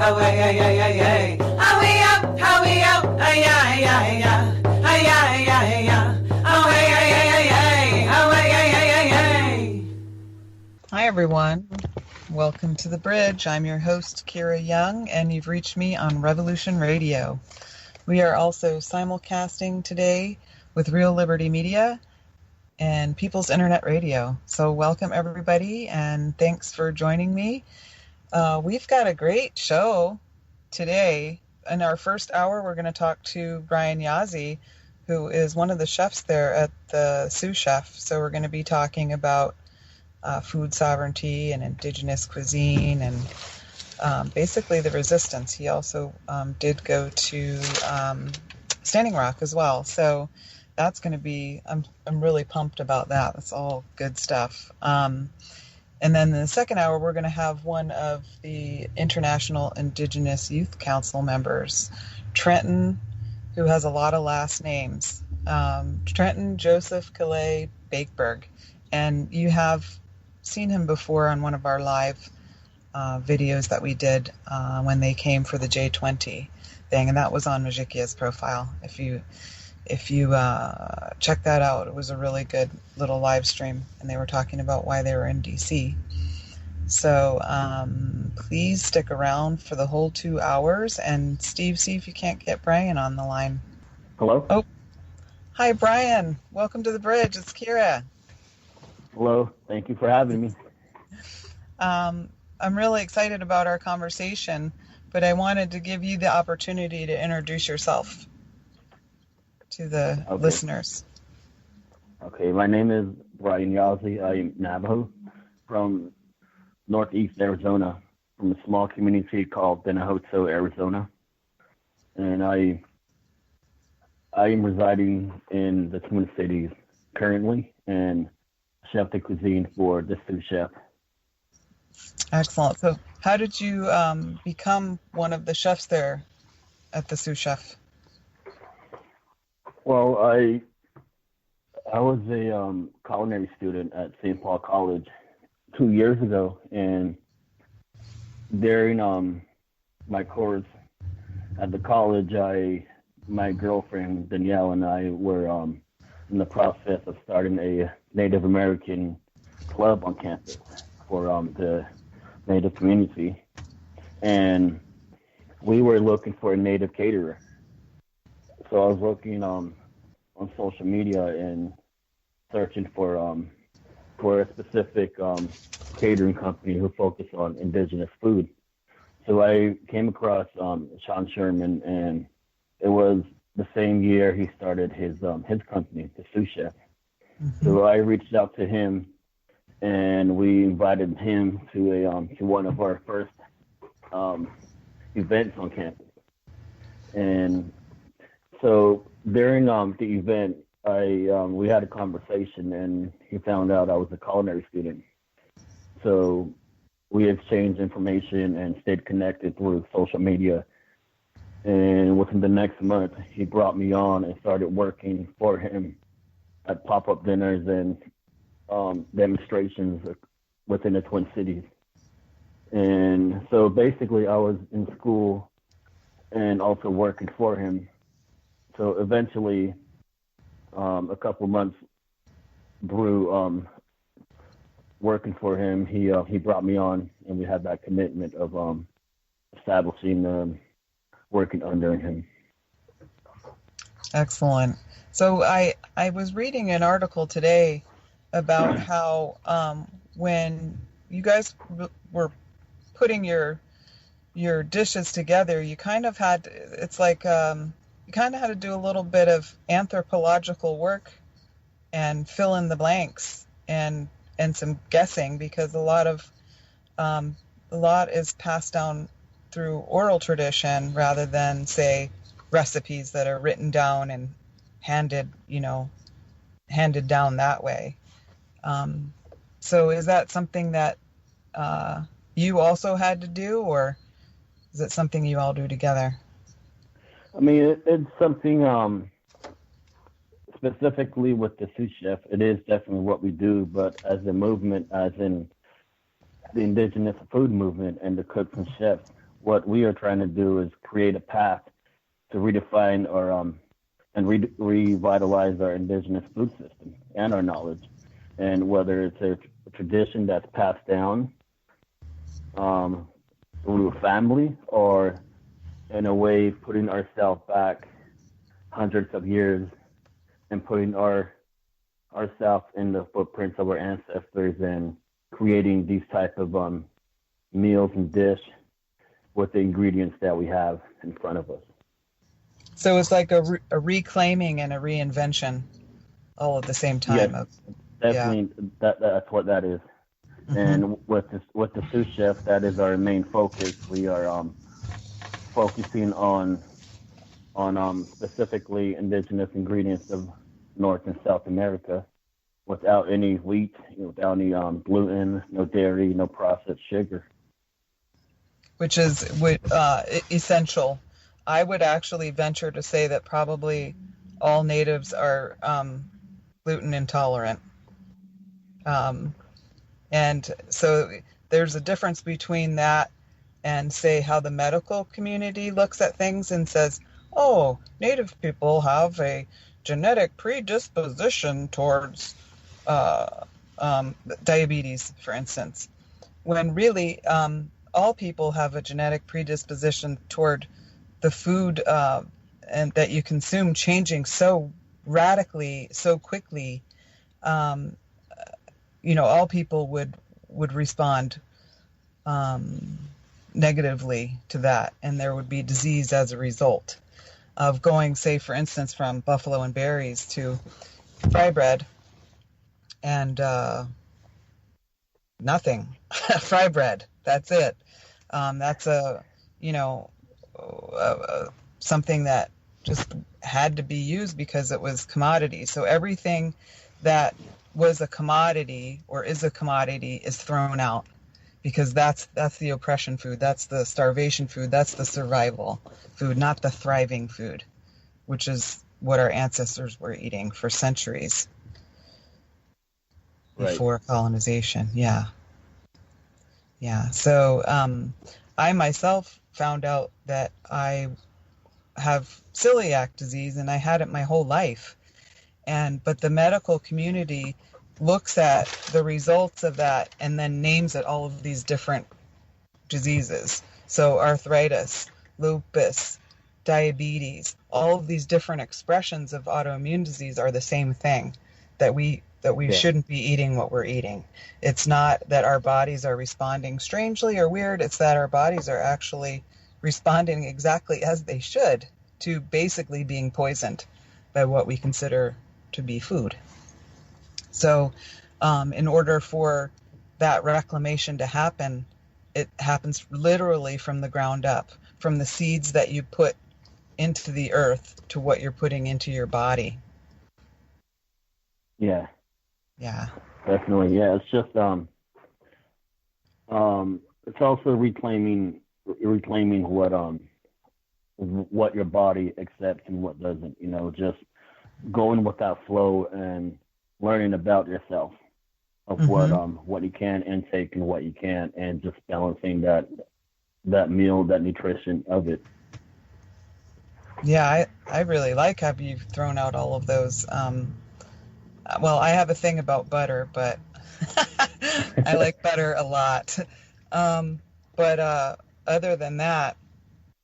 how way, ay, ay, ay, ay. How we up, ay, ay, ay, ay. Ay, ay, ay, ay. How way, ay, ay, ay, ay. How way, ay, ay, ay, ay. Hi, everyone. Welcome to The Bridge. I'm your host, Kira Young, and you've reached me on Revolution Radio. We are also simulcasting today with Real Liberty Media and People's Internet Radio. So welcome, everybody, and thanks for joining me. We've got a great show today. In our first hour, we're going to talk to Brian Yazzie, who is one of the chefs there at the Sous Chef. So we're going to be talking about food sovereignty and indigenous cuisine and basically the resistance. He also did go to Standing Rock as well. So that's going to be, I'm really pumped about that. That's all good stuff. And then in the second hour, we're going to have one of the International Indigenous Youth Council members, Trenton, who has a lot of last names. Trenton Joseph Calais Bakeberg. And you have seen him before on one of our live videos that we did when they came for the J20 thing, and that was on Majikia's profile. If you check that out, it was a really good little live stream, and they were talking about why they were in DC. So please stick around for the whole 2 hours, and Steve, see if you can't get Brian on the line. Hello? Oh, hi, Brian. Welcome to The Bridge. It's Kira. Hello. Thank you for having me. I'm really excited about our conversation, but I wanted to give you the opportunity to introduce yourself to the listeners. Okay, my name is Brian Yazzie. I'm Navajo from Northeast Arizona, from a small community called Benahoto, Arizona. And I am residing in the Twin Cities currently, and chef de cuisine for the Sous Chef. Excellent. So how did you become one of the chefs there at the Sous Chef? Well, I was a culinary student at St. Paul College 2 years ago, and during my course at the college, my girlfriend Danielle and I were in the process of starting a Native American club on campus for the Native community, and we were looking for a Native caterer. So I was looking on social media and searching for a specific catering company who focused on indigenous food. So I came across Sean Sherman, and it was the same year he started his company, the Sous Chef. Mm-hmm. So I reached out to him, and we invited him to one of our first events on campus. And so during the event, we had a conversation, and he found out I was a culinary student. So we exchanged information and stayed connected through social media. And within the next month, he brought me on and started working for him at pop-up dinners and demonstrations within the Twin Cities. And so basically I was in school and also working for him. So eventually, a couple months through working for him, he brought me on, and we had that commitment of establishing working under him. Excellent. So I was reading an article today about how when you guys were putting your dishes together, you kind of had, it's like you kind of had to do a little bit of anthropological work and fill in the blanks and some guessing, because a lot is passed down through oral tradition rather than, say, recipes that are written down and handed down that way. So is that something that you also had to do, or is it something you all do together? I mean, it's something specifically with the Sous Chef. It is definitely what we do, but as a movement, as in the indigenous food movement and the cooks and chefs, what we are trying to do is create a path to redefine and revitalize our indigenous food system and our knowledge. And whether it's a tradition that's passed down through family, or in a way putting ourselves back hundreds of years and putting ourselves in the footprints of our ancestors and creating these type of meals and dish with the ingredients that we have in front of us. So it's like a reclaiming and a reinvention all at the same time. Yes, definitely. Yeah. That's what that is. Mm-hmm. And with the Sous Chef, that is our main focus. We are focusing on specifically indigenous ingredients of North and South America, without any wheat, without any gluten, no dairy, no processed sugar. Which is essential. I would actually venture to say that probably all natives are gluten intolerant. And so there's a difference between that and, say, how the medical community looks at things and says, oh, native people have a genetic predisposition towards diabetes, for instance, when really all people have a genetic predisposition toward the food and that you consume changing so radically, so quickly. All people would respond negatively to that, and there would be disease as a result of going, say, for instance, from buffalo and berries to fry bread and nothing. Fry bread, that's it. That's something that just had to be used because it was commodity. So everything that was a commodity or is a commodity is thrown out, because that's the oppression food, that's the starvation food, that's the survival food, not the thriving food, which is what our ancestors were eating for centuries before colonization. Yeah. So I myself found out that I have celiac disease, and I had it my whole life. But the medical community looks at the results of that and then names it all of these different diseases. So arthritis, lupus, diabetes, all of these different expressions of autoimmune disease are the same thing, that we shouldn't be eating what we're eating. It's not that our bodies are responding strangely or weird, it's that our bodies are actually responding exactly as they should to basically being poisoned by what we consider to be food. So in order for that reclamation to happen, it happens literally from the ground up, from the seeds that you put into the earth to what you're putting into your body. Yeah. Yeah. Definitely. Yeah. It's just it's also reclaiming what your body accepts and what doesn't. Just going with that flow and learning about yourself, of what you can intake and what you can't, and just balancing that meal, that nutrition of it. Yeah, I really like how you've thrown out all of those. Well, I have a thing about butter, but I like butter a lot. But other than that,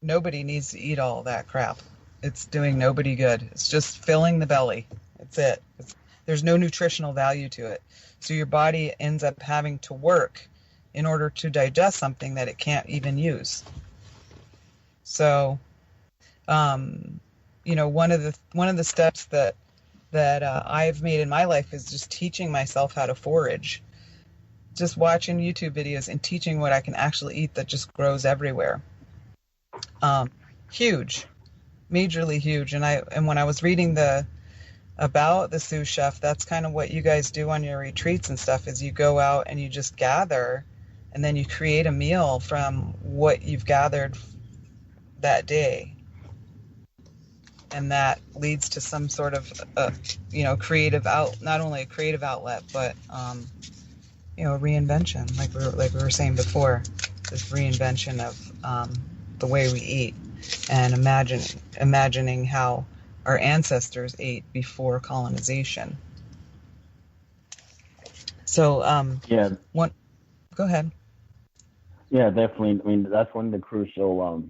nobody needs to eat all that crap. It's doing nobody good. It's just filling the belly. That's it. There's no nutritional value to it. So your body ends up having to work in order to digest something that it can't even use. So, one of the steps that I've made in my life is just teaching myself how to forage. Just watching YouTube videos and teaching what I can actually eat that just grows everywhere. Huge, majorly huge. And when I was reading about the Sous Chef, that's kind of what you guys do on your retreats and stuff, is you go out and you just gather, and then you create a meal from what you've gathered that day. And that leads to some sort of, creative not only a creative outlet, but, a reinvention, like we were saying before, this reinvention of the way we eat, and imagining how our ancestors ate before colonization. So, Yeah, go ahead. yeah, definitely. I mean, that's one of the crucial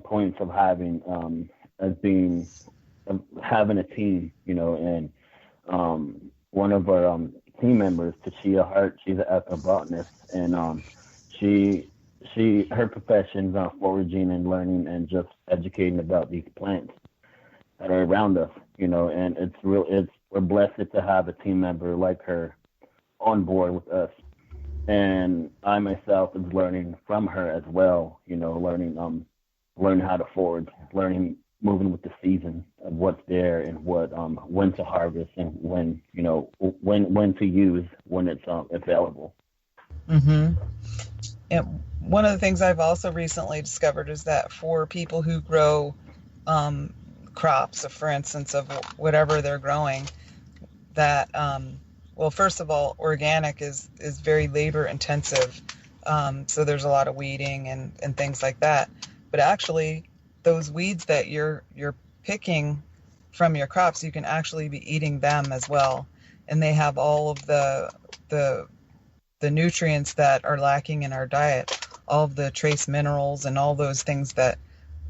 points of having as being having a team, and one of our team members, Tashia Hart, she's an ethnobotanist, and she her profession's foraging and learning and just educating about these plants that are around us, and we're blessed to have a team member like her on board with us. And I myself is learning from her as well, learning how to forage, learning moving with the season of what's there and what when to harvest and when when to use when it's available. Mm-hmm. And one of the things I've also recently discovered is that for people who grow crops, for instance, of whatever they're growing, that well, first of all, organic is very labor intensive, so there's a lot of weeding and things like that. But actually, those weeds that you're picking from your crops, you can actually be eating them as well, and they have all of the nutrients that are lacking in our diet, all of the trace minerals and all those things that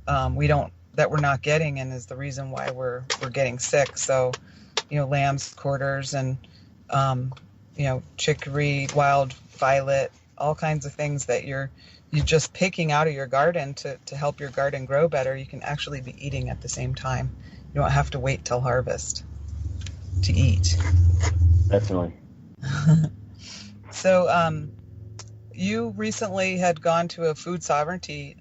we're not getting, and is the reason why we're getting sick. So, lamb's quarters and chicory, wild violet, all kinds of things that you're just picking out of your garden to help your garden grow better, you can actually be eating at the same time. You don't have to wait till harvest to eat. Definitely. So, you recently had gone to a food sovereignty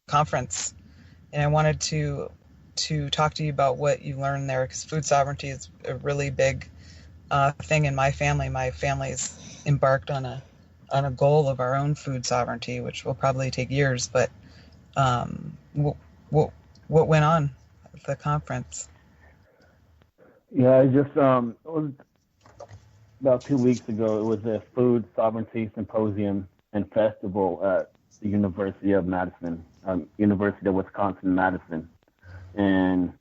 conference, and I wanted to talk to you about what you learned there, because food sovereignty is a really big thing in my family. My family's embarked on a goal of our own food sovereignty, which will probably take years. But what went on at the conference? Yeah, it was about 2 weeks ago. It was a food sovereignty symposium and festival at the University of Madison, University of Wisconsin-Madison. And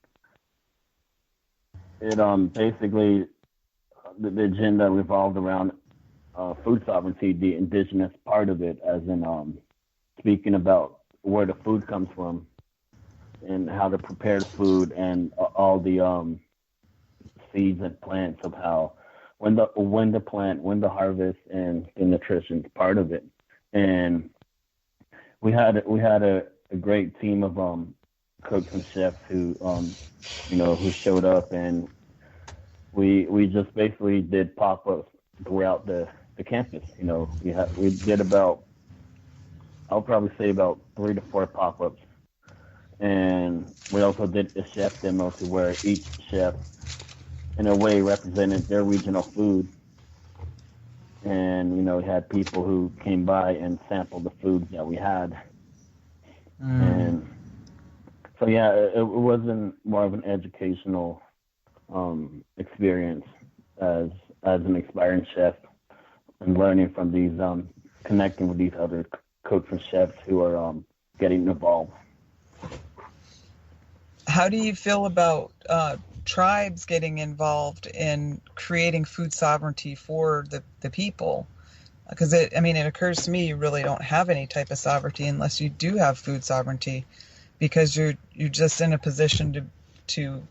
it basically the agenda revolved around food sovereignty, the indigenous part of it, as in speaking about where the food comes from and how to prepare the food and all the seeds and plants of how when the plant, when the harvest, and the nutrition part of it. And we had a great team of cooks and chefs who who showed up, and we just basically did pop-ups throughout the campus. We did about, I'll probably say about 3 to 4 pop-ups, and we also did a chef demo to where each chef in a way represented their regional food, and we had people who came by and sampled the foods that we had. And so yeah, it wasn't more of an educational experience as an aspiring chef, and learning from these connecting with these other cooks and chefs who are getting involved. How do you feel about tribes getting involved in creating food sovereignty for the people? Because it occurs to me you really don't have any type of sovereignty unless you do have food sovereignty, because you're just in a position to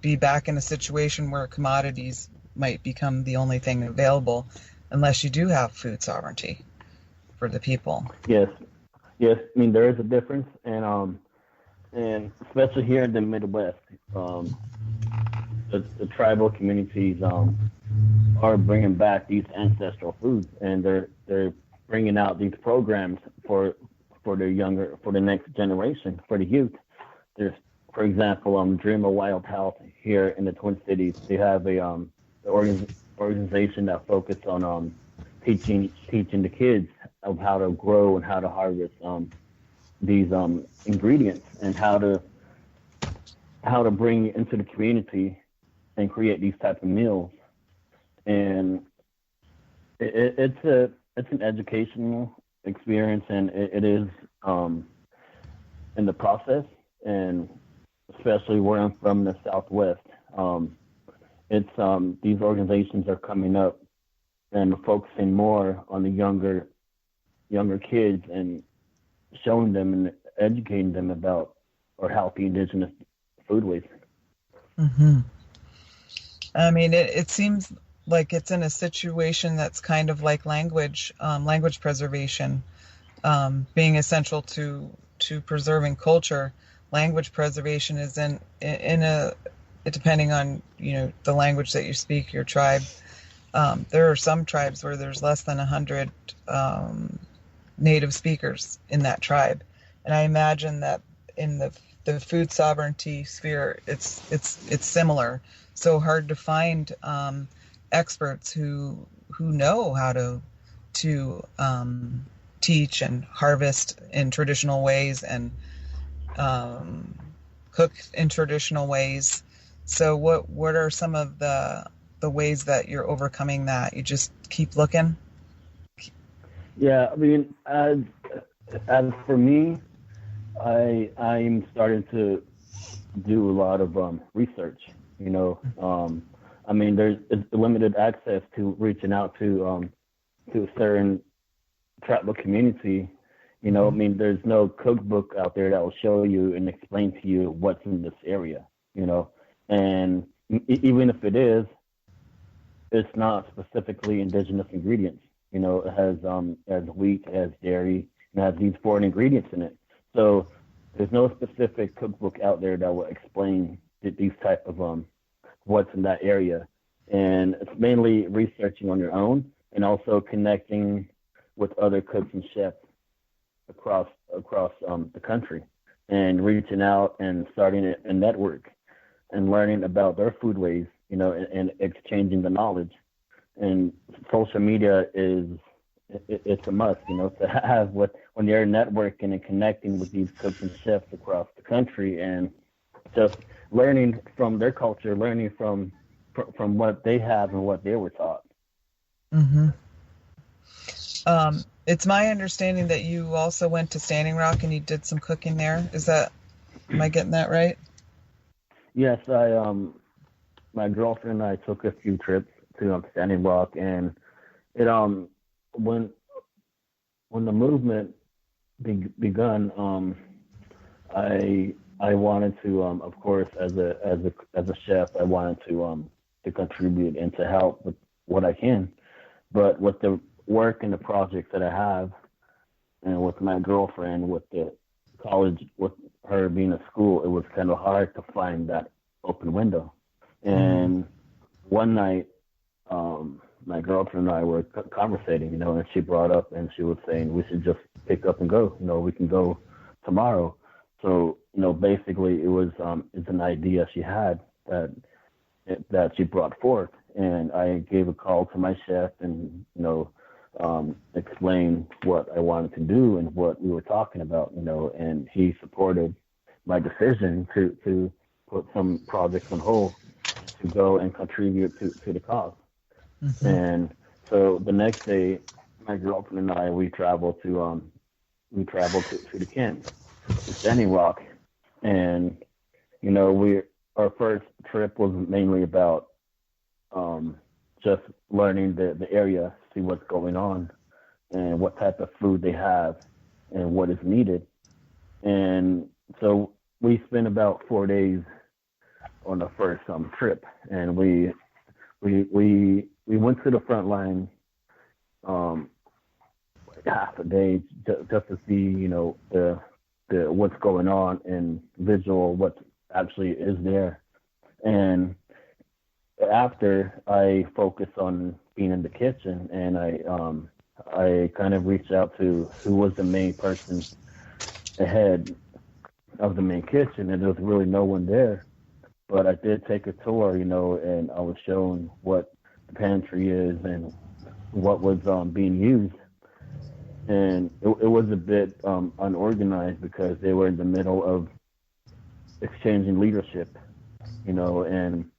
be back in a situation where commodities might become the only thing available unless you do have food sovereignty for the people. Yes. I mean, there is a difference, and especially here in the Midwest, the tribal communities are bringing back these ancestral foods, and they're bringing out these programs for the next generation, for the youth. There's, for example, Dream of Wild Health here in the Twin Cities. They have a organization that focuses on teaching the kids of how to grow and how to harvest these ingredients, and how to bring it into the community and create these types of meals. And it's an educational experience, and it is in the process, and especially where I'm from, the Southwest. It's these organizations are coming up and focusing more on the younger kids and showing them and educating them about our healthy indigenous foodways. Hmm. I mean, it seems like it's in a situation that's kind of like language preservation, being essential to preserving culture. Language preservation is in a depending on the language that you speak, your tribe. There are some tribes where there's less than 100 native speakers in that tribe, and I imagine that in the food sovereignty sphere, it's similar. So hard to find experts who know how to teach and harvest in traditional ways and cook in traditional ways. So what are some of the ways that you're overcoming that? You just keep looking? Yeah, I mean, as for me, I'm starting to do a lot of research. I mean, there's limited access to reaching out to a certain tribal community. I mean, there's no cookbook out there that will show you and explain to you what's in this area. And even if it is, it's not specifically indigenous ingredients. It has wheat, it has dairy, and it has these foreign ingredients in it. So there's no specific cookbook out there that will explain these type of what's in that area. And it's mainly researching on your own and also connecting with other cooks and chefs across the country and reaching out and starting a network and learning about their foodways, and exchanging the knowledge. And social media it's a must, to have when you're networking and connecting with these cooks and chefs across the country and just learning from their culture, learning from what they have and what they were taught. Mm-hmm. It's my understanding that you also went to Standing Rock and you did some cooking there. Am I getting that right? Yes, my girlfriend and I took a few trips to Standing Rock, and it when the movement begun, I wanted to, of course, as a chef, I wanted to contribute and to help with what I can, but with the work and the projects that I have, and with my girlfriend, with the college, with her being at school, it was kind of hard to find that open window. And one night, my girlfriend and I were conversating, and she brought up and she was saying we should just pick up and go. We can go tomorrow. So, basically it was it's an idea she had that she brought forth, and I gave a call to my chef and explained what I wanted to do and what we were talking about, and he supported my decision to put some projects on hold to go and contribute to the cause. Mm-hmm. And so the next day, my girlfriend and I, we traveled to the camp, to Standing Rock, and our first trip was mainly about just learning the area, see what's going on, and what type of food they have, and what is needed. And so we spent about 4 days on the first trip, and we went to the front line half a day just to see the what's going on and visual what actually is there. And after, I focused on being in the kitchen, and I kind of reached out to who was the main person ahead of the main kitchen, and there was really no one there. But I did take a tour, and I was shown what the pantry is and what was being used. And it was a bit unorganized because they were in the middle of exchanging leadership, and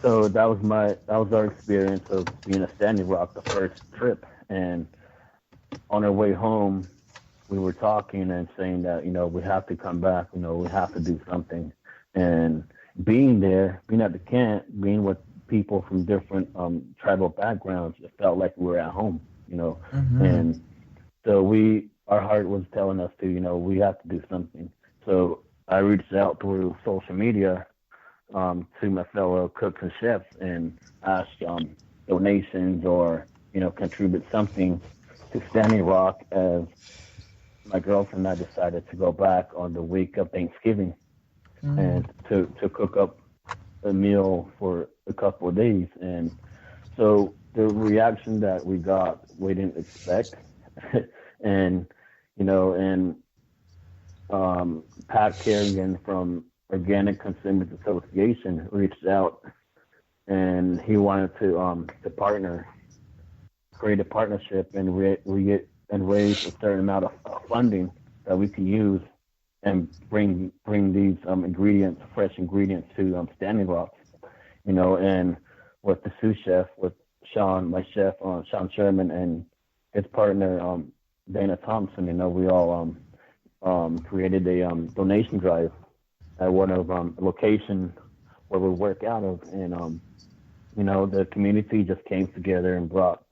so that was our experience of being a Standing Rock, the first trip. And on our way home, we were talking and saying that, we have to come back, we have to do something. And being there, being at the camp, being with people from different tribal backgrounds, it felt like we were at home. And so our heart was telling us to, we have to do something. So I reached out through social media to my fellow cooks and chefs and asked donations or, contribute something to Standing Rock, as my girlfriend and I decided to go back on the week of Thanksgiving and to cook up a meal for a couple of days. And so the reaction that we got, we didn't expect. and, Pat Kerrigan from Organic Consumers Association reached out, and he wanted to create a partnership and raise a certain amount of funding that we can use and bring these fresh ingredients to Standing Rock, and with the Sous Chef, with Sean, my chef, Sean Sherman, and his partner Dana Thompson, we all created a donation drive at one of location where we work out of, and the community just came together and brought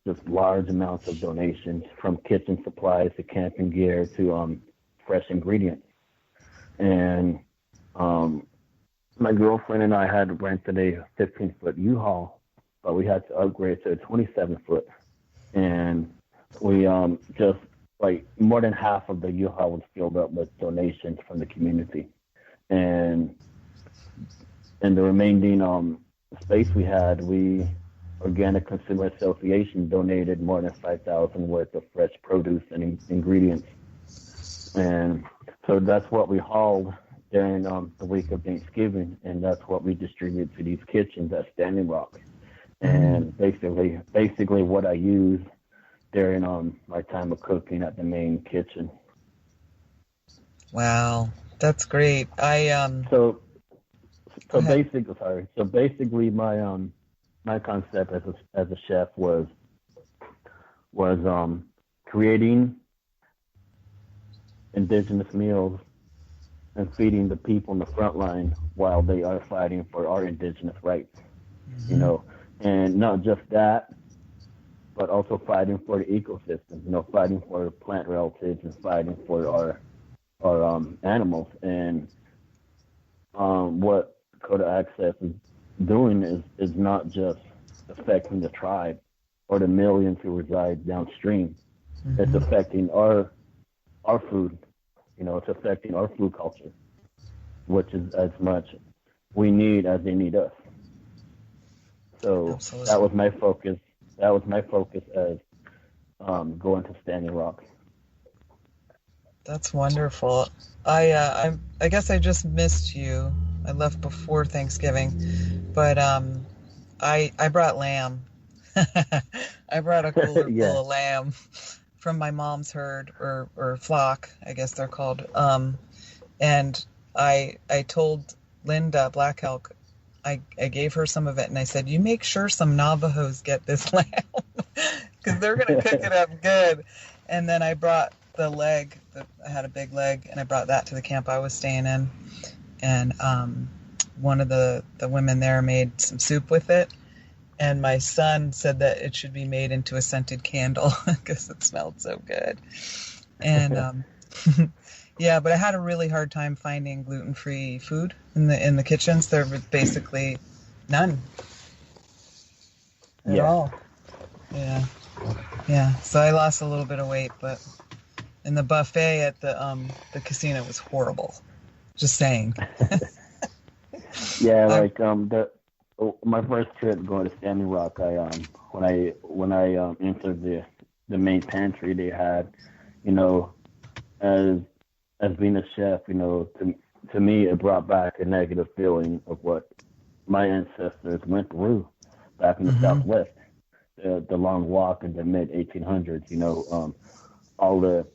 just large amounts of donations, from kitchen supplies to camping gear to fresh ingredients. And my girlfriend and I had rented a 15-foot U-Haul, but we had to upgrade to a 27-foot. And we just like more than half of the U-Haul was filled up with donations from the community. And the remaining space we had, Organic Consumer Association donated more than 5,000 worth of fresh produce and ingredients. And so that's what we hauled during the week of Thanksgiving, and that's what we distributed to these kitchens at Standing Rock. And basically what I use during my time of cooking at the main kitchen. Wow, that's great. So basically my concept as a chef was creating indigenous meals and feeding the people in the front line while they are fighting for our indigenous rights, and not just that, but also fighting for the ecosystem, fighting for plant relatives and fighting for our animals. And what Dakota Access is doing is not just affecting the tribe or the millions who reside downstream. It's affecting our food. It's affecting our food culture, which is as much we need as they need us. So Absolutely. that was my focus. As going to Standing Rock. That's wonderful. I guess I just missed you. I left before Thanksgiving, but I brought lamb. I brought a cooler full of lamb from my mom's herd or flock, I guess they're called. And I told Linda Black Elk, I gave her some of it, and I said, you make sure some Navajos get this lamb, because they're going to cook it up good. And then I brought the leg. I had a big leg, and I brought that to the camp I was staying in. And one of the women there made some soup with it. And my son said that it should be made into a scented candle because it smelled so good. And yeah, but I had a really hard time finding gluten-free food in the kitchens. There was basically none at all. Yeah. So I lost a little bit of weight, but in the buffet at the casino was horrible. Just saying. Yeah, like my first trip going to Standing Rock, when I entered the main pantry, they had, as being a chef, to me it brought back a negative feeling of what my ancestors went through back in the Southwest, the long walk in the mid 1800s. All the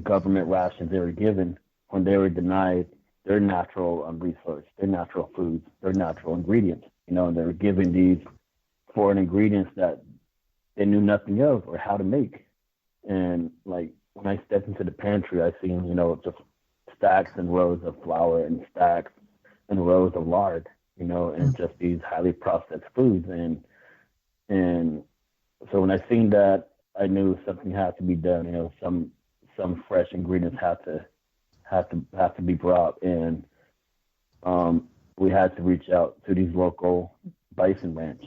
government rations they were given when they were denied their natural resource, their natural foods, their natural ingredients, and they were given these foreign ingredients that they knew nothing of or how to make, And like when I stepped into the pantry, I seen, just stacks and rows of flour and stacks and rows of lard, and just these highly processed foods. And so when I seen that, I knew something had to be done. Some fresh ingredients have to be brought, and we had to reach out to these local bison ranch.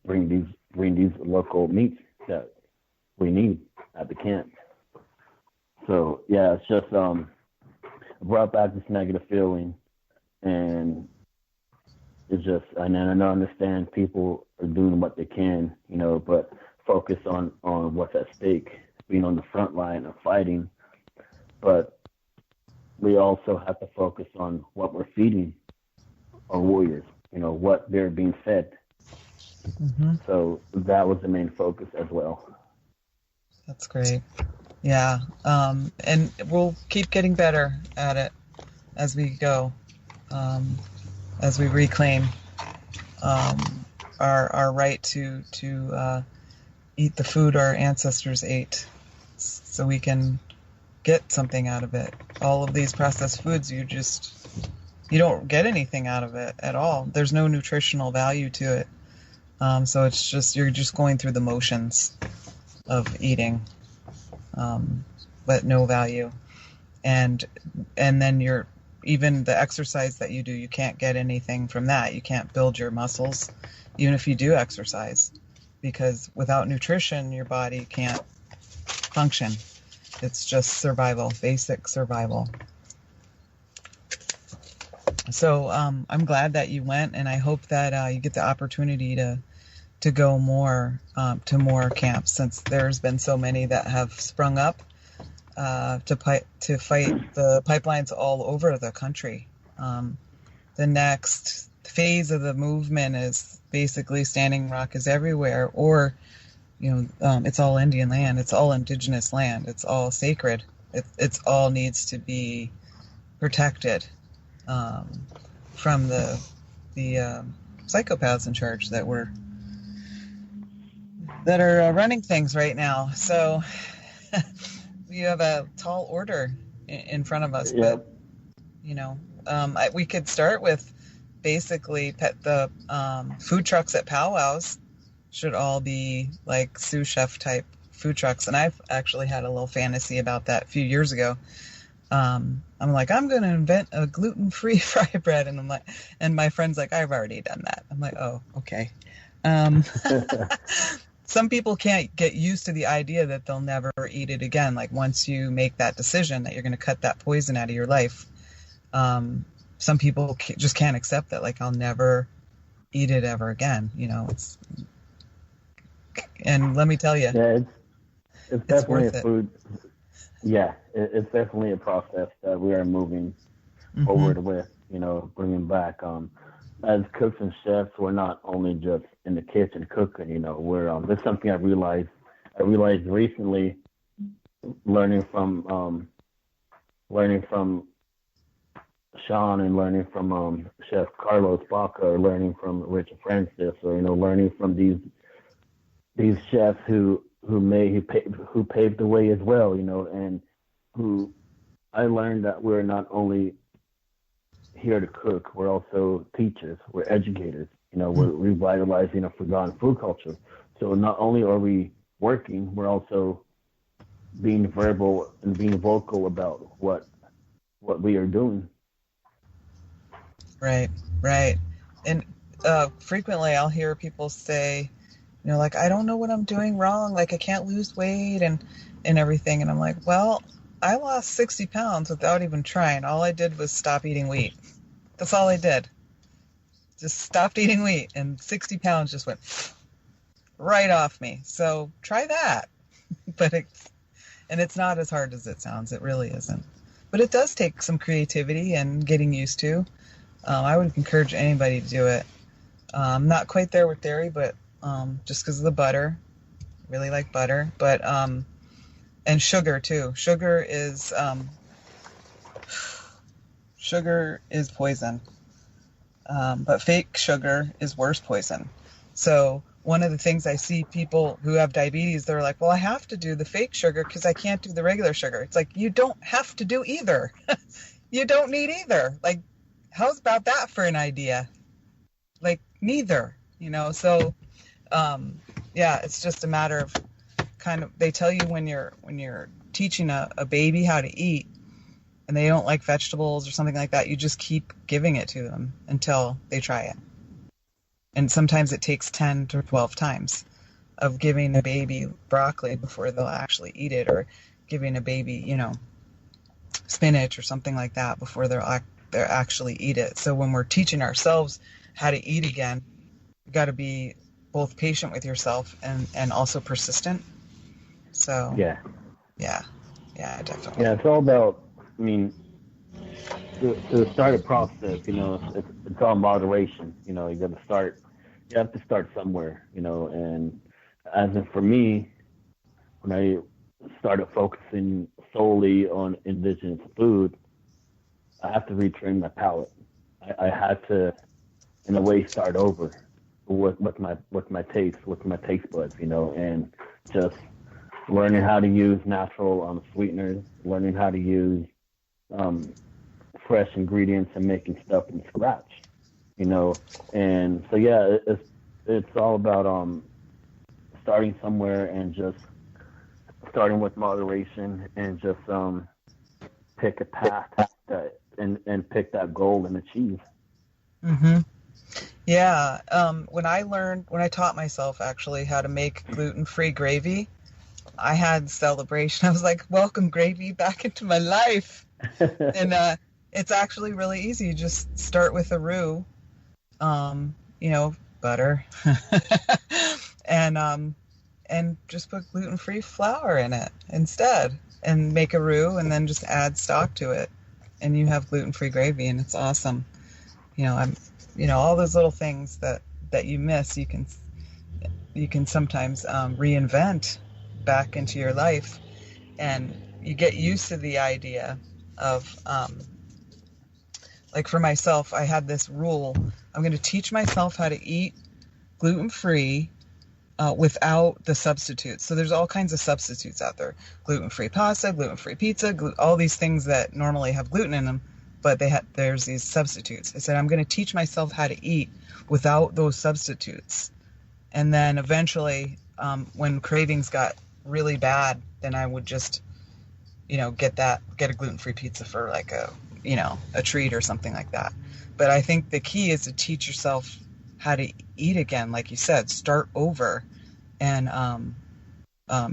Bring these local meats that we need at the camp. So yeah, it's just brought back this negative feeling, and it's just, and I understand people are doing what they can, but focus on what's at stake, being on the front line of fighting. But we also have to focus on what we're feeding our warriors, what they're being fed. Mm-hmm. So that was the main focus as well. That's great. Yeah. And we'll keep getting better at it as we go, as we reclaim our right to eat the food our ancestors ate, so we can get something out of it. All of these processed foods, you don't get anything out of it at all. There's no nutritional value to it. So it's just, you're just going through the motions of eating, but no value. And then even the exercise that you do, you can't get anything from that. You can't build your muscles, even if you do exercise, because without nutrition, your body can't function. It's just survival, basic survival. So I'm glad that you went, and I hope that you get the opportunity to go more to more camps, since there's been so many that have sprung up to fight the pipelines all over the country. The next phase of the movement is basically Standing Rock is everywhere, or it's all Indian land, it's all Indigenous land, it's all sacred. It's all needs to be protected from the psychopaths in charge that are running things right now. So you have a tall order in front of us. Yep. But we could start with basically the food trucks at powwows should all be like Sous Chef type food trucks. And I've actually had a little fantasy about that a few years ago. I'm like, I'm going to invent a gluten-free fry bread. And my friend's like, I've already done that. I'm like, oh, okay. Some people can't get used to the idea that they'll never eat it again. Like once you make that decision that you're going to cut that poison out of your life, some people just can't accept that. Like, I'll never eat it ever again. And let me tell you, yeah, it's definitely worth a food. Yeah, it's definitely a process that we are moving forward with. Bringing back. As cooks and chefs, we're not only just in the kitchen cooking. We're this is something I realized recently, learning from Sean and learning from Chef Carlos Baca, or learning from Richard Francis, or learning from these chefs who paved the way as well, and who I learned that we're not only here to cook, we're also teachers, we're educators, we're revitalizing a forgotten food culture. So not only are we working, we're also being verbal and being vocal about what we are doing. Right. And frequently I'll hear people say, like, I don't know what I'm doing wrong. Like, I can't lose weight and everything. And I'm like, well, I lost 60 pounds without even trying. All I did was stop eating wheat. That's all I did. Just stopped eating wheat, and 60 pounds just went right off me. So try that. But it's not as hard as it sounds. It really isn't. But it does take some creativity and getting used to. I would encourage anybody to do it. I'm not quite there with dairy, but just because of the butter. Really like butter. But and sugar too. Sugar is poison. But fake sugar is worse poison. So one of the things I see people who have diabetes, they're like, well, I have to do the fake sugar because I can't do the regular sugar. It's like, you don't have to do either. You don't need either. Like, how's about that for an idea? Like, neither, So, yeah, it's just a matter of kind of, they tell you when you're teaching a baby how to eat and they don't like vegetables or something like that, you just keep giving it to them until they try it. And sometimes it takes 10 to 12 times of giving a baby broccoli before they'll actually eat it, or giving a baby, spinach or something like that before they'll actually eat it. So when we're teaching ourselves how to eat again, you got to be both patient with yourself and also persistent. So yeah, definitely. Yeah, it's all about, to start a process, it's all moderation. You have to start somewhere, and as in for me, when I started focusing solely on indigenous food, I have to retrain my palate. I had to, in a way, start over with my taste buds, and just learning how to use natural sweeteners, learning how to use fresh ingredients and making stuff from scratch, and so yeah, it's all about starting somewhere and just starting with moderation and just pick a path and pick that goal and achieve. Mm-hmm. Yeah. When I taught myself actually how to make gluten-free gravy, I had celebration. I was like, welcome gravy back into my life. And it's actually really easy. You just start with a roux, butter, and just put gluten-free flour in it instead, and make a roux, and then just add stock to it, and you have gluten-free gravy, and it's awesome. All those little things that you miss, you can sometimes reinvent back into your life, and you get used to the idea of like for myself, I had this rule: I'm going to teach myself how to eat gluten-free without the substitutes. So there's all kinds of substitutes out there: gluten-free pasta, gluten-free pizza, all these things that normally have gluten in them, but there's these substitutes. I said, I'm going to teach myself how to eat without those substitutes. And then eventually, when cravings got really bad, then I would just, get a gluten-free pizza for like a treat or something like that. But I think the key is to teach yourself how to eat again. Like you said, start over and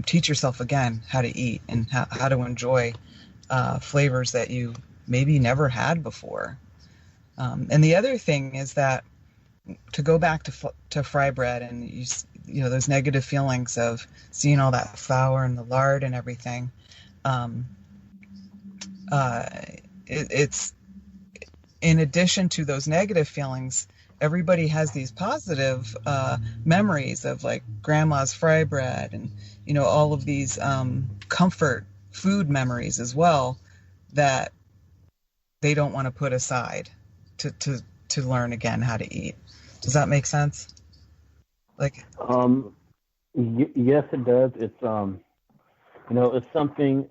teach yourself again how to eat and how to enjoy flavors that you maybe never had before. And the other thing is that, to go back to fry bread, and those negative feelings of seeing all that flour and the lard and everything, it's in addition to those negative feelings, everybody has these positive memories of like grandma's fry bread and all of these comfort food memories as well, that they don't want to put aside to learn again how to eat. Does that make sense? Like, yes, it does. It's it's something.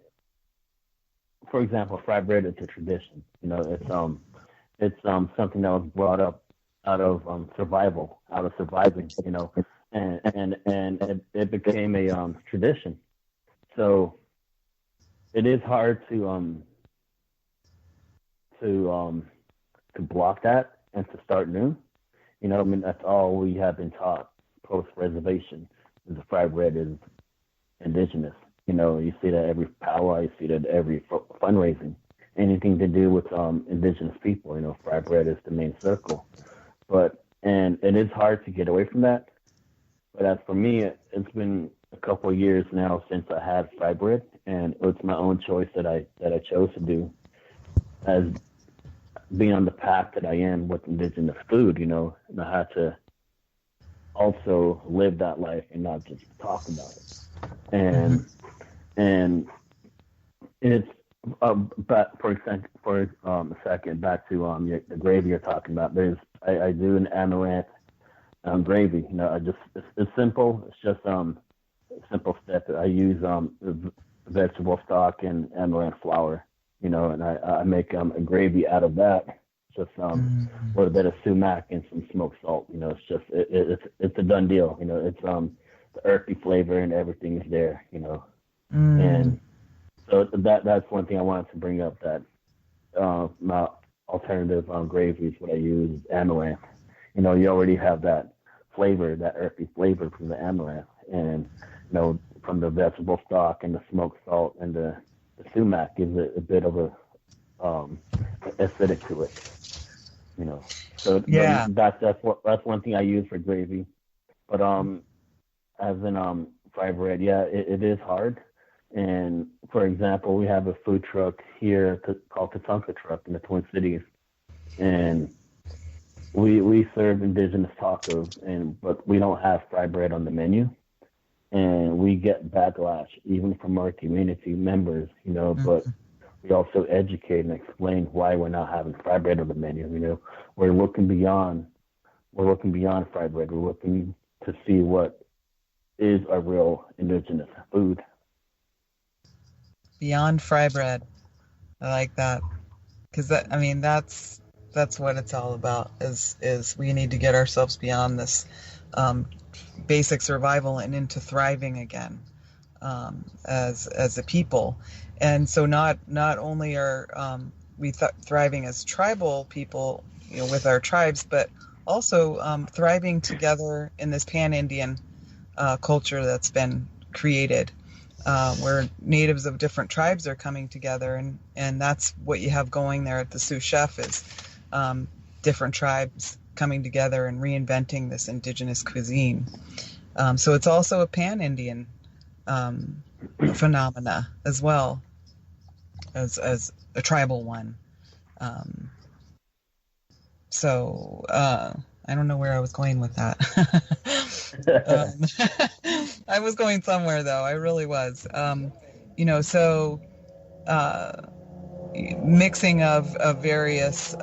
For example, fried bread is a tradition. It's something that was brought up out of survival, out of surviving. And it became a tradition. So it is hard to block that and to start new. That's all we have been taught post-reservation. Is the fried bread is indigenous. You see that every powwow, you see that every fundraising, anything to do with indigenous people. Fried bread is the main circle. And it is hard to get away from that. But as for me, it's been a couple of years now since I had fried bread, and it's my own choice that I chose to do, as being on the path that I am with indigenous food, and I had to also live that life and not just talk about it. And it's but for a second back to the gravy you're talking about. I do an amaranth gravy. It's simple. It's just a simple step. I use vegetable stock and amaranth flour, and I make a gravy out of that. Just a little bit of sumac and some smoked salt. It's just it's a done deal. It's the earthy flavor and everything is there. And so that's one thing I wanted to bring up, that my alternative gravies, what I use is amaranth. You already have that flavor, that earthy flavor from the amaranth, and from the vegetable stock and the smoked salt and the sumac gives it a bit of a acidic to it. So Yeah. that's one thing I use for gravy. But as in fried bread, yeah, it is hard. And for example, we have a food truck here called Tatanka Truck in the Twin Cities, and we serve indigenous tacos, but we don't have fried bread on the menu, and we get backlash even from our community members, but we also educate and explain why we're not having fried bread on the menu. We're looking beyond fried bread. We're looking to see what is a real indigenous food. Beyond fry bread. I like that. Because that's what it's all about, is we need to get ourselves beyond this basic survival and into thriving again as a people. And so not only are we thriving as tribal people, with our tribes, but also thriving together in this pan-Indian culture that's been created, where natives of different tribes are coming together, and that's what you have going there at the Sous Chef, is different tribes coming together and reinventing this indigenous cuisine. So it's also a pan-Indian phenomena as well as a tribal one. So I don't know where I was going with that. I was going somewhere, though. I really was. So mixing of various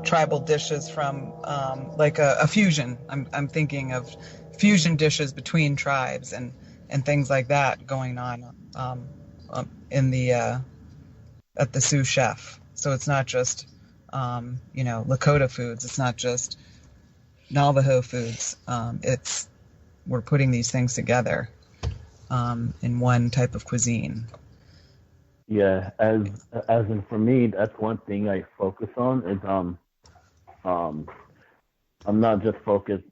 tribal dishes from like a fusion. I'm thinking of fusion dishes between tribes and things like that going on in the at the Sous Chef. So it's not just Lakota foods. It's not just Navajo foods. We're putting these things together in one type of cuisine. Yeah, as in for me, that's one thing I focus on is I'm not just focused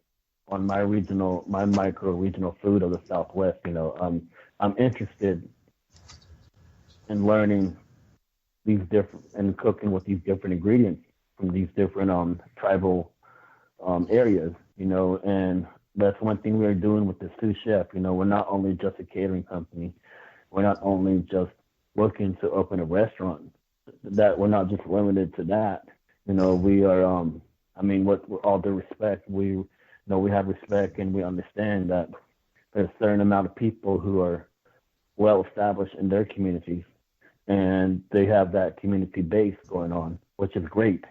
on my micro regional food of the Southwest. I'm interested in learning these different and cooking with these different ingredients from these different tribal areas. And that's one thing we're doing with the Sous Chef. We're not only just a catering company. We're not only just looking to open a restaurant. That we're not just limited to that. We are. With all due respect, we have respect and we understand that there's a certain amount of people who are well established in their communities, and they have that community base going on, which is great.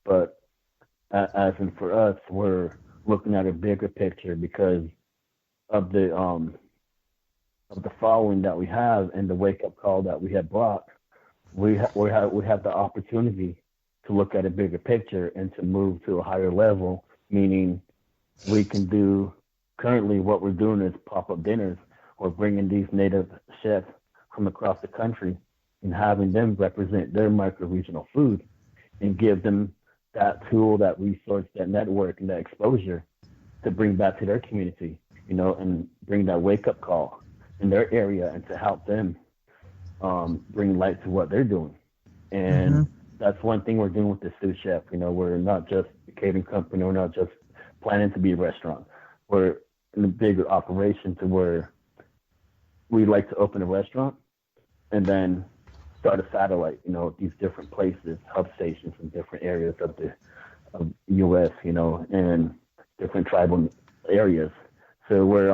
But as in for us, we're looking at a bigger picture because of the following that we have and the wake up call that we have brought. We have the opportunity to look at a bigger picture and to move to a higher level, meaning we can do currently what we're doing is pop-up dinners or bringing these native chefs from across the country and having them represent their micro-regional food and give them that tool, that resource, that network, and that exposure to bring back to their community, and bring that wake-up call in their area and to help them bring light to what they're doing. And that's one thing we're doing with the Sous Chef. We're not just a catering company. We're not just planning to be a restaurant. We're in a bigger operation to where we like to open a restaurant and then start a satellite, these different places, hub stations in different areas of the U.S., and different tribal areas. So we're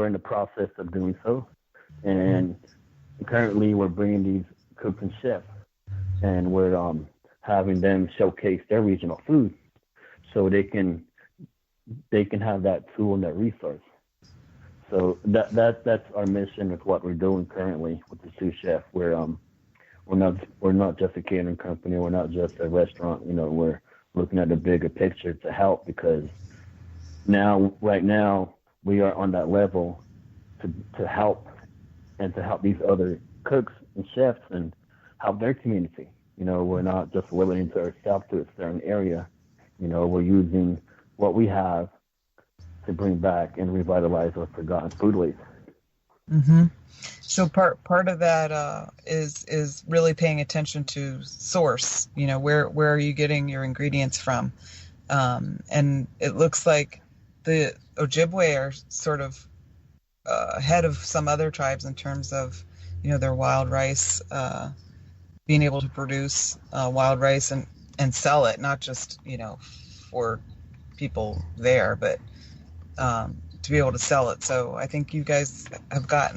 in the process of doing so, and currently we're bringing these cooks and chefs, and we're having them showcase their regional food, so they can they can have that tool and that resource. So that's our mission with what we're doing currently with the Sous Chef. We're not just a catering company. We're not just a restaurant. We're looking at the bigger picture to help, because right now we are on that level to help, and to help these other cooks and chefs and help their community. We're not just limiting to ourselves to a certain area. We're using what we have to bring back and revitalize our forgotten foodways. Mm-hmm. So part of that is really paying attention to source. Where are you getting your ingredients from? And it looks like the Ojibwe are sort of ahead of some other tribes in terms of their wild rice, being able to produce wild rice and sell it, not just for people there, but to be able to sell it. So I think you guys have got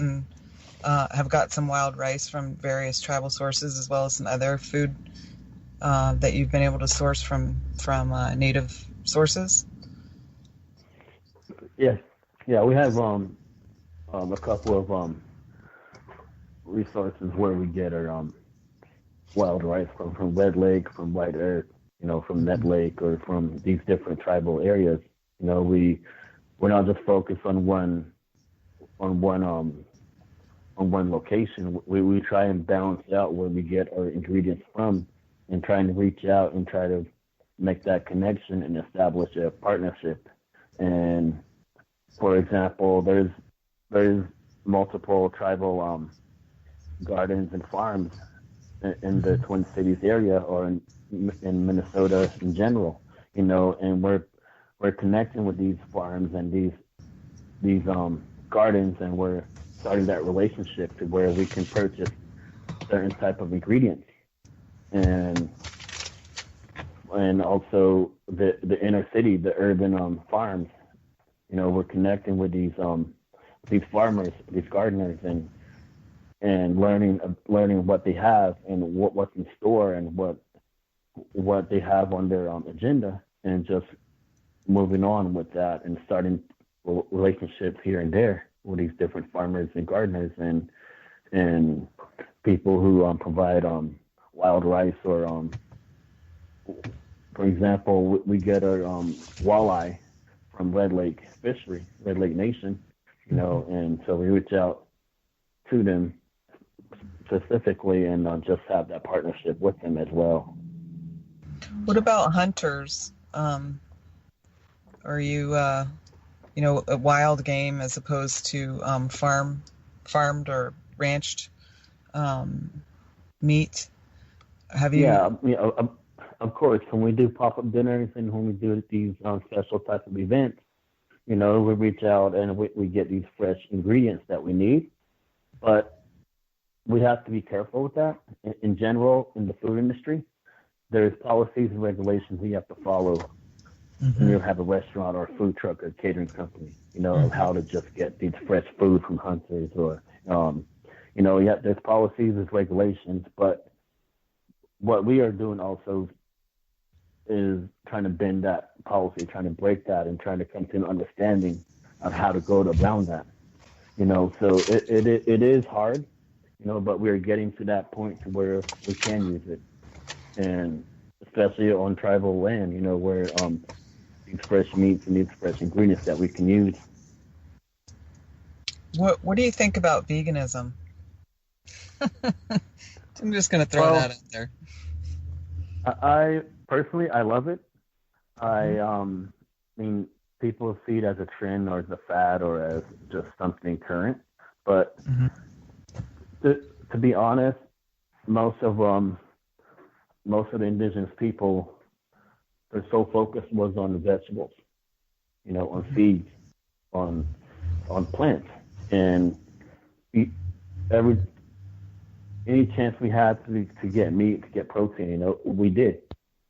some wild rice from various tribal sources, as well as some other food that you've been able to source from native sources. Yes, yeah, we have a couple of resources where we get our wild rice from Red Lake, from White Earth, from Ned Lake, or from these different tribal areas. We're not just focused on one location. We try and balance out where we get our ingredients from, and trying to reach out and try to make that connection and establish a partnership. And for example, there's multiple tribal gardens and farms in the Twin Cities area, or in Minnesota in general, and we're connecting with these farms and these gardens, and we're starting that relationship to where we can purchase certain type of ingredients, and also the inner city, the urban farms. We're connecting with these farmers, these gardeners, and learning what they have and what's in store and what they have on their agenda, and just moving on with that and starting relationships here and there with these different farmers and gardeners and people who provide wild rice, or for example, we get our walleye from Red Lake Fishery, Red Lake Nation, and so we reach out to them specifically and just have that partnership with them as well. What about hunters? Are you, a wild game as opposed to farmed or ranched meat? Have you? Yeah, of course. When we do pop-up dinners and when we do these special type of events, we reach out and we get these fresh ingredients that we need. But we have to be careful with that. In general, in the food industry, there's policies and regulations you have to follow when you have a restaurant or a food truck or a catering company, of how to just get these fresh food from hunters, or, there's policies, there's regulations, but what we are doing also is trying to bend that policy, trying to break that, and trying to come to an understanding of how to go around that. So it is hard, but we're getting to that point to where we can use it, and especially on tribal land, where these fresh meats and these fresh ingredients that we can use. What do you think about veganism? I'm just going to throw that out there. I personally, I love it. I mean, people see it as a trend or as a fad or as just something current, but to be honest, most of the indigenous people, their sole focus was on the vegetables, on feeds, on plants, and any chance we had to get meat, to get protein, we did,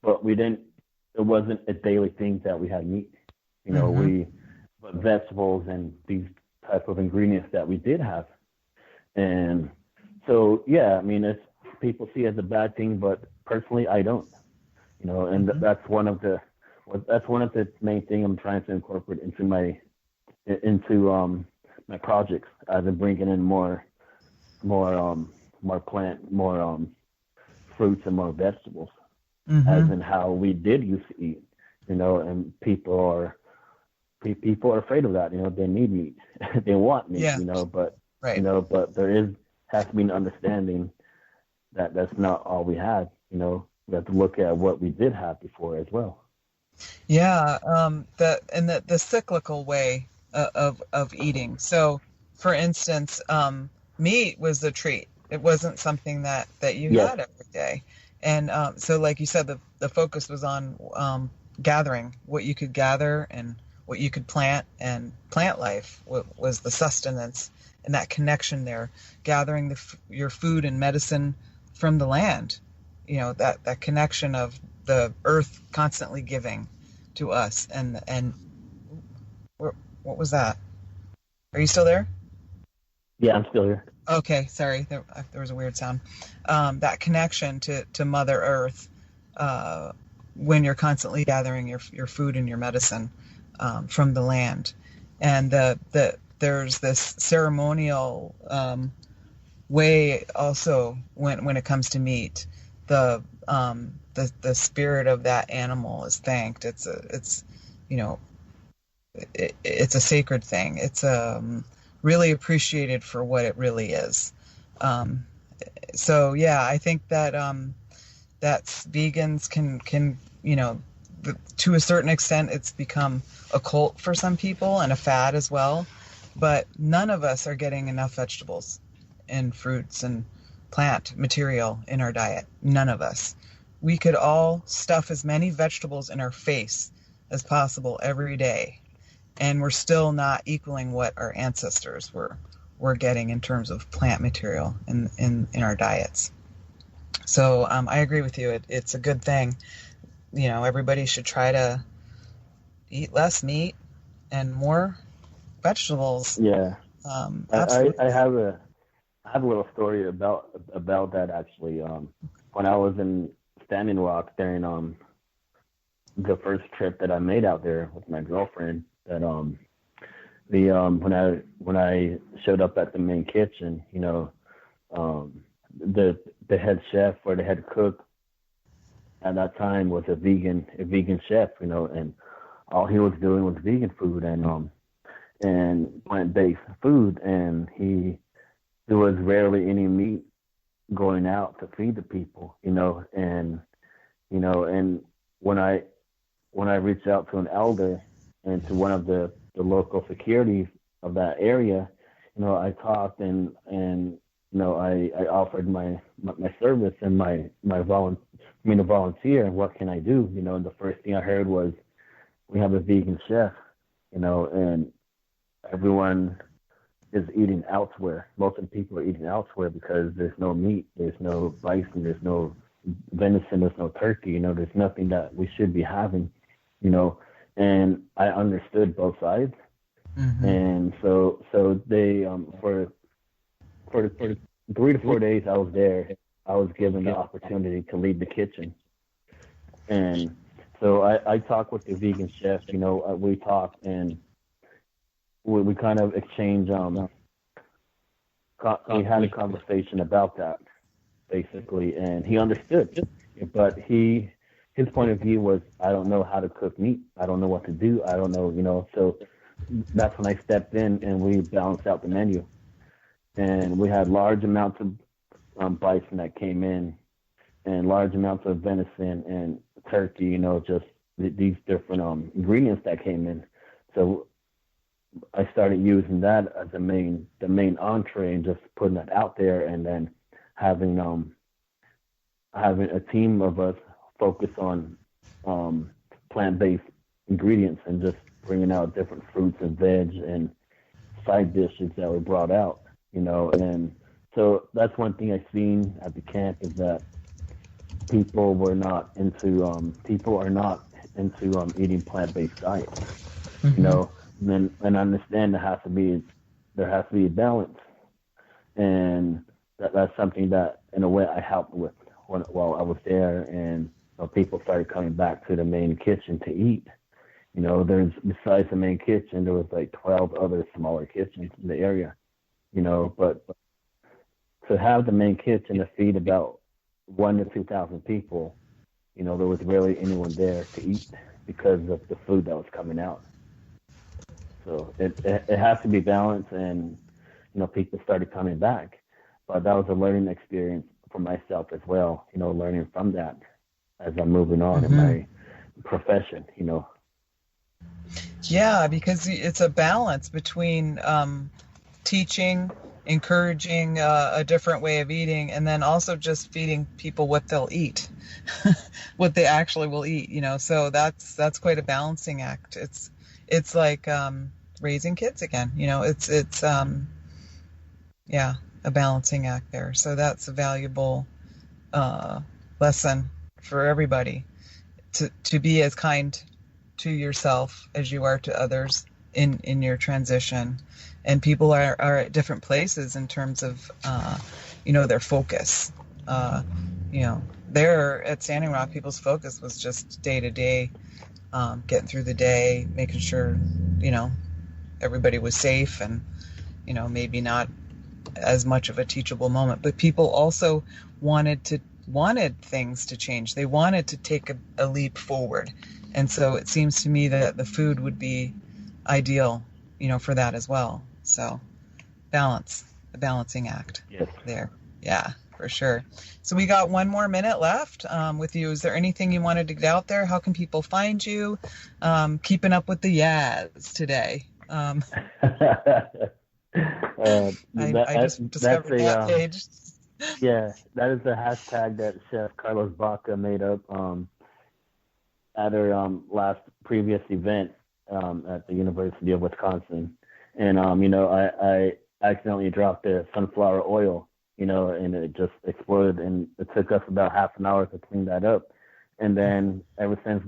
but we didn't. It wasn't a daily thing that we had meat, but vegetables and these type of ingredients that we did have, and so it's people see it as a bad thing, but personally I don't, and that's one of the that's one of the main things I'm trying to incorporate into my projects, as in bringing in more fruits and more vegetables, as in how we did used to eat, and people are afraid of that. They need meat, they want meat, but right. But there has to be an understanding that that's not all we had. We have to look at what we did have before as well. Yeah, the cyclical way of eating. So, for instance, meat was a treat. It wasn't something that you Yes. had every day, and so, like you said, the focus was on gathering what you could gather and what you could plant, and plant life was the sustenance and that connection there, gathering your food and medicine from the land. That connection of the earth constantly giving to us, and what was that? Are you still there? Yeah, I'm still here. Okay, sorry, there was a weird sound. That connection to Mother Earth, when you're constantly gathering your food and your medicine from the land, and there's this ceremonial way also when it comes to meat. The spirit of that animal is thanked. It's a sacred thing. It's really appreciated for what it really is. So yeah, I think that vegans can to a certain extent it's become a cult for some people and a fad as well. But none of us are getting enough vegetables and fruits and plant material in our diet. None of us. We could all stuff as many vegetables in our face as possible every day, and we're still not equaling what our ancestors were getting in terms of plant material in our diets. So I agree with you. It's a good thing. Everybody should try to eat less meat and more vegetables. Yeah. Absolutely. I have a little story about that actually. When I was in Standing Rock during the first trip that I made out there with my girlfriend, that when I showed up at the main kitchen, the head chef or the head cook at that time was a vegan chef, and all he was doing was vegan food and plant-based food, and there was rarely any meat going out to feed the people, and when I reached out to an elder and to one of the local securities of that area, I talked and I offered my service and my volunteer, and what can I do? And the first thing I heard was, we have a vegan chef, and everyone is eating elsewhere. Most of the people are eating elsewhere because there's no meat, there's no bison, there's no venison, there's no turkey, there's nothing that we should be having, and I understood both sides. Mm-hmm. And so they, for 3 to 4 days I was there, I was given the opportunity to lead the kitchen. And so I talked with the vegan chef, we talked and we kind of exchanged, we had a conversation about that, basically, and he understood. But his point of view was, I don't know how to cook meat. I don't know what to do. I don't know, so that's when I stepped in and we balanced out the menu. And we had large amounts of bison that came in and large amounts of venison and turkey, just these different ingredients that came in. So I started using that as the main entree and just putting it out there, and then having a team of us focus on plant-based ingredients and just bringing out different fruits and veg and side dishes that were brought out, and so that's one thing I've seen at the camp, is that people are not into eating plant-based diets, mm-hmm. And I understand there has to be a balance, and that's something that in a way I helped with while I was there, and So people started coming back to the main kitchen to eat. You know, there's besides the main kitchen, there was like 12 other smaller kitchens in the area. You know, but to have the main kitchen to feed about 1,000 to 2,000 people, you know, there was rarely anyone there to eat because of the food that was coming out. So it has to be balanced, and you know, people started coming back. But that was a learning experience for myself as well. You know, learning from that as I'm moving on in my profession. You know. Yeah, because it's a balance between teaching, encouraging a different way of eating, and then also just feeding people what they'll eat, what they actually will eat. You know, so that's quite a balancing act. It's like raising kids again. You know, it's yeah, a balancing act there. So that's a valuable lesson for everybody to be as kind to yourself as you are to others in your transition. And people are at different places in terms of you know, their focus. You know, there at Standing Rock, people's focus was just day to day, getting through the day, making sure, you know, everybody was safe, and you know, maybe not as much of a teachable moment, but people also wanted things to change. They wanted to take a leap forward, and so it seems to me that the food would be ideal, you know, for that as well. So a balancing act. Yes. There. Yeah, for sure. So we got 1 more minute left with you. Is there anything you wanted to get out there? How can people find you? Keeping up with the Yaz today. I just discovered that page. Yeah, that is the hashtag that Chef Carlos Baca made up at our last previous event at the University of Wisconsin. And, you know, I accidentally dropped the sunflower oil, you know, and it just exploded. And it took us about half an hour to clean that up. And then ever since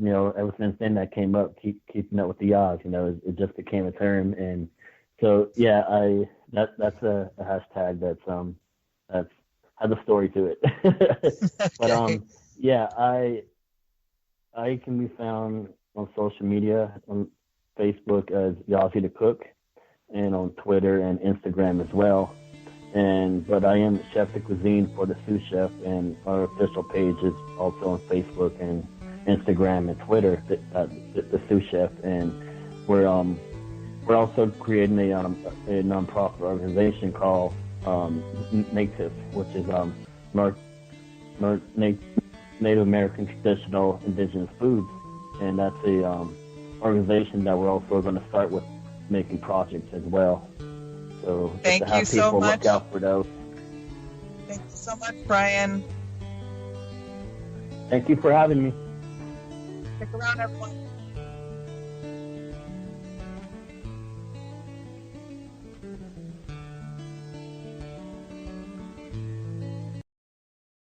then that came up, keeping up with the Yaz, you know, it just became a term. And so, yeah, that's a hashtag that's has a story to it. But yeah, I can be found on social media, on Facebook as Yazzie the Cook, and on Twitter and Instagram as well. But I am Chef de Cuisine for the Sous Chef, and our official page is also on Facebook and Instagram and Twitter, the Sous Chef. And we're also creating a nonprofit organization called Native, which is Native American Traditional Indigenous Foods, and that's a organization that we're also going to start with making projects as well. So thank you so much. Look out for those. Thank you so much, Brian. Thank you for having me. Stick around, everyone.